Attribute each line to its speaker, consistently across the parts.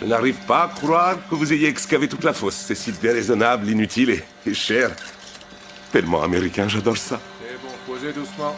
Speaker 1: Je n'arrive pas à croire que vous ayez excavé toute la fosse. C'est si déraisonnable, inutile et cher. Tellement américain, j'adore ça.
Speaker 2: C'est bon, posez doucement.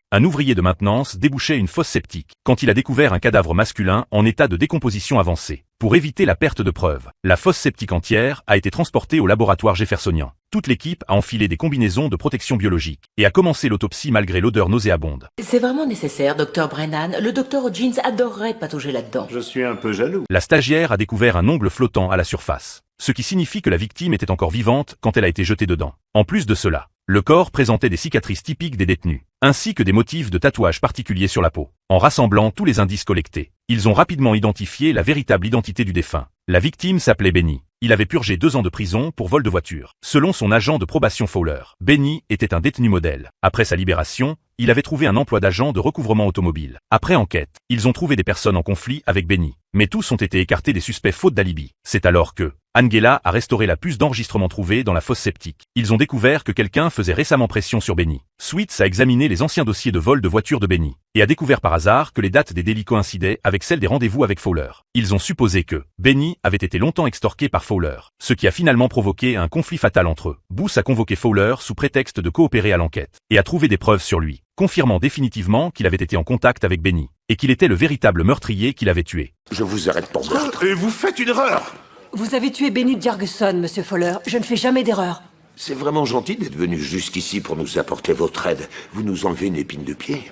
Speaker 3: Un ouvrier de maintenance débouchait une fosse septique quand il a découvert un cadavre masculin en état de décomposition avancée. Pour éviter la perte de preuves, la fosse septique entière a été transportée au laboratoire jeffersonien. Toute l'équipe a enfilé des combinaisons de protection biologique et a commencé l'autopsie malgré l'odeur nauséabonde.
Speaker 4: C'est vraiment nécessaire, Dr. Brennan. Le Dr. Hodgins adorerait patauger là-dedans.
Speaker 5: Je suis un peu jaloux.
Speaker 3: La stagiaire a découvert un ongle flottant à la surface, ce qui signifie que la victime était encore vivante quand elle a été jetée dedans. En plus de cela, le corps présentait des cicatrices typiques des détenus, ainsi que des motifs de tatouages particuliers sur la peau. En rassemblant tous les indices collectés, ils ont rapidement identifié la véritable identité du défunt. La victime s'appelait Benny. Il avait purgé 2 ans de prison pour vol de voiture. Selon son agent de probation Fowler, Benny était un détenu modèle. Après sa libération, il avait trouvé un emploi d'agent de recouvrement automobile. Après enquête, ils ont trouvé des personnes en conflit avec Benny. Mais tous ont été écartés des suspects faute d'alibi. C'est alors que Angela a restauré la puce d'enregistrement trouvée dans la fosse septique. Ils ont découvert que quelqu'un faisait récemment pression sur Benny. Sweets a examiné les anciens dossiers de vol de voiture de Benny et a découvert par hasard que les dates des délits coïncidaient avec celles des rendez-vous avec Fowler. Ils ont supposé que Benny avait été longtemps extorqué par Fowler, ce qui a finalement provoqué un conflit fatal entre eux. Booth a convoqué Fowler sous prétexte de coopérer à l'enquête et a trouvé des preuves sur lui, confirmant définitivement qu'il avait été en contact avec Benny et qu'il était le véritable meurtrier qui l'avait tué.
Speaker 1: Je vous arrête pour meurtre. Et vous faites une erreur.
Speaker 6: Vous avez tué Benny Jarguson, Monsieur Fowler. Je ne fais jamais d'erreur.
Speaker 1: C'est vraiment gentil d'être venu jusqu'ici pour nous apporter votre aide. Vous nous enlevez une épine de pied.